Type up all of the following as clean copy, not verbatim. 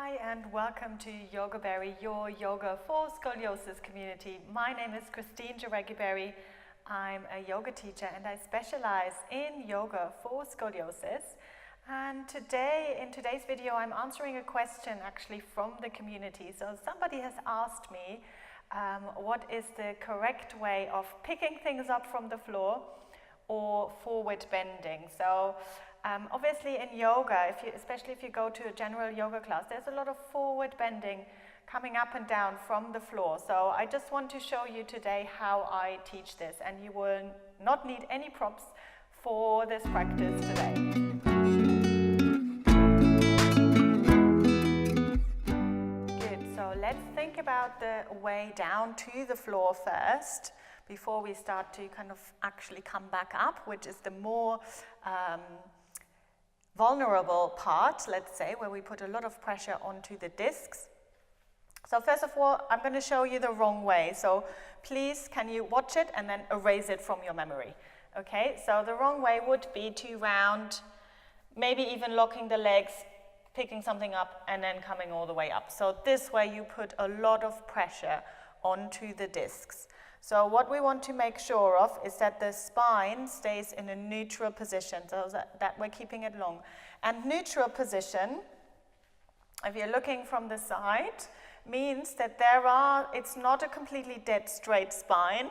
Hi and welcome to Yogaberry, your yoga for scoliosis community. My name is Yogaberry. I'm a yoga teacher and I specialize in yoga for scoliosis. And in today's video, I'm answering a question actually from the community. So somebody has asked me what is the correct way of picking things up from the floor or forward bending. So obviously in yoga, especially if you go to a general yoga class, there's a lot of forward bending coming up and down from the floor. So I just want to show you today how I teach this, and you will not need any props for this practice today. Good, so let's think about the way down to the floor first, before we start to kind of actually come back up, which is the more vulnerable part, let's say, where we put a lot of pressure onto the discs. So first of all, I'm going to show you the wrong way. So please, can you watch it and then erase it from your memory? Okay, so the wrong way would be to round, maybe even locking the legs, picking something up and then coming all the way up. So this way you put a lot of pressure onto the discs. So what we want to make sure of is that the spine stays in a neutral position, so that we're keeping it long. And neutral position, if you're looking from the side, means that it's not a completely dead straight spine.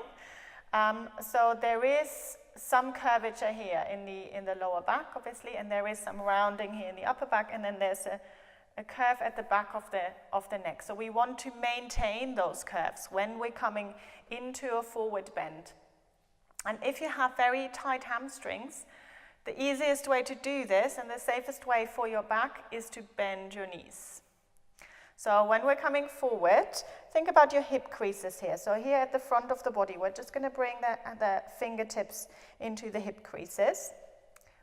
So there is some curvature here in the lower back, obviously, and there is some rounding here in the upper back, and then there's a curve at the back of the neck. So we want to maintain those curves when we're coming into a forward bend. And if you have very tight hamstrings, the easiest way to do this and the safest way for your back is to bend your knees. So when we're coming forward, think about your hip creases here. So here at the front of the body, we're just going to bring the fingertips into the hip creases.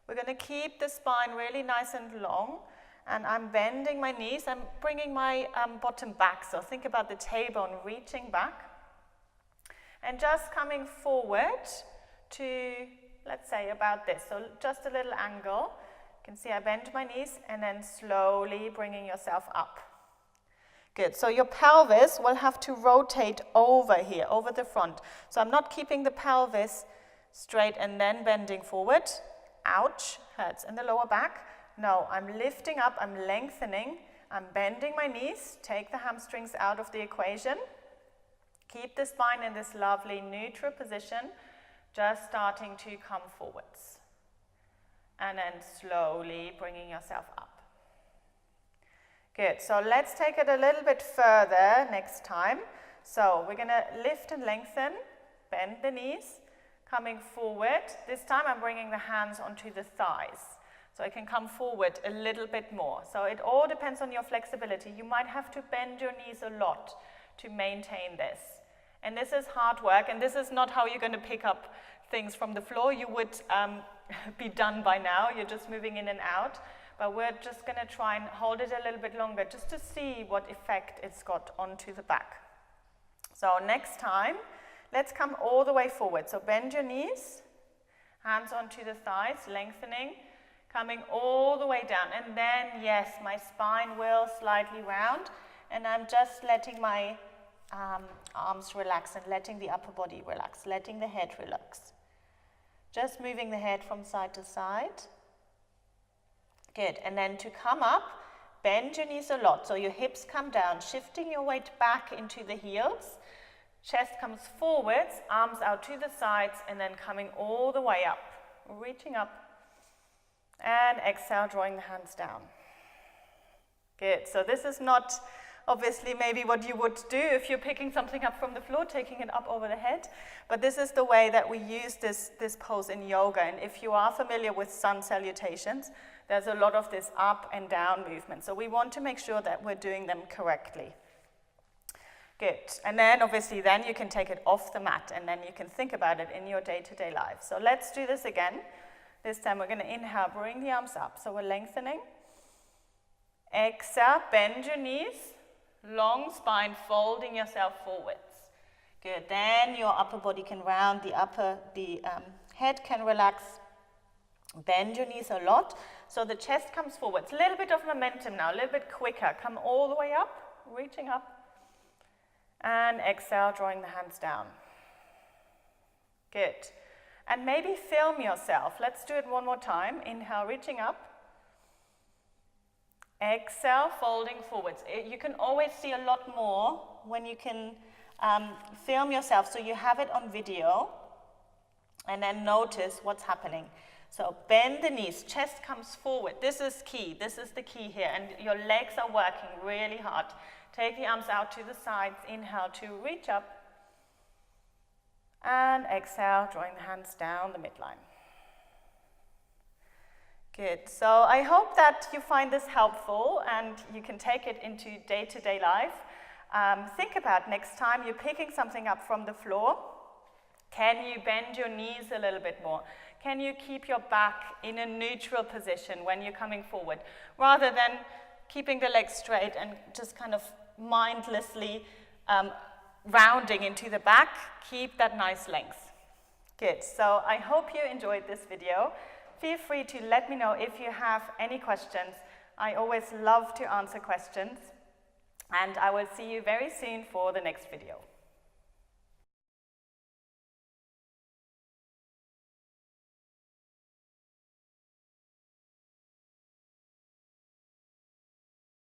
We're going to keep the spine really nice and long. And I'm bending my knees, I'm bringing my bottom back, so think about the tailbone reaching back. And just coming forward to, let's say, about this, so just a little angle. You can see I bend my knees and then slowly bringing yourself up. Good, so your pelvis will have to rotate over here, over the front. So I'm not keeping the pelvis straight and then bending forward. Ouch, hurts in the lower back. No, I'm lifting up, I'm lengthening, I'm bending my knees, take the hamstrings out of the equation, keep the spine in this lovely neutral position, just starting to come forwards. And then slowly bringing yourself up. Good, so let's take it a little bit further next time. So we're going to lift and lengthen, bend the knees, coming forward. This time I'm bringing the hands onto the thighs. So I can come forward a little bit more. So it all depends on your flexibility. You might have to bend your knees a lot to maintain this. And this is hard work, and this is not how you're going to pick up things from the floor. You would be done by now. You're just moving in and out. But we're just going to try and hold it a little bit longer just to see what effect it's got onto the back. So next time, let's come all the way forward. So bend your knees, hands onto the thighs, lengthening, coming all the way down, and then, yes, my spine will slightly round, and I'm just letting my arms relax and letting the upper body relax, letting the head relax. Just moving the head from side to side. Good, and then to come up, bend your knees a lot, so your hips come down, shifting your weight back into the heels. Chest comes forwards, arms out to the sides, and then coming all the way up, reaching up. And exhale, drawing the hands down. Good, so this is not obviously maybe what you would do if you're picking something up from the floor, taking it up over the head, but this is the way that we use this pose in yoga. And if you are familiar with sun salutations, there's a lot of this up and down movement. So we want to make sure that we're doing them correctly. Good, and then obviously then you can take it off the mat and then you can think about it in your day-to-day life. So let's do this again. This time we're going to inhale, bring the arms up. So we're lengthening. Exhale, bend your knees. Long spine, folding yourself forwards. Good, then your upper body can round, the head can relax. Bend your knees a lot. So the chest comes forwards. A little bit of momentum now, a little bit quicker. Come all the way up, reaching up. And exhale, drawing the hands down. Good. And maybe film yourself. Let's do it one more time. Inhale, reaching up. Exhale, folding forwards. You can always see a lot more when you can film yourself, so you have it on video, and then notice what's happening. So bend the knees, chest comes forward. This is key. This is the key here. And your legs are working really hard. Take the arms out to the sides. Inhale to reach up. And exhale, drawing the hands down the midline. Good. So I hope that you find this helpful and you can take it into day-to-day life. Think about next time you're picking something up from the floor. Can you bend your knees a little bit more? Can you keep your back in a neutral position when you're coming forward, rather than keeping the legs straight and just kind of mindlessly rounding into the back? Keep that nice length. Good. So I hope you enjoyed this video. Feel free to let me know if you have any questions. I always love to answer questions. And I will see you very soon for the next video.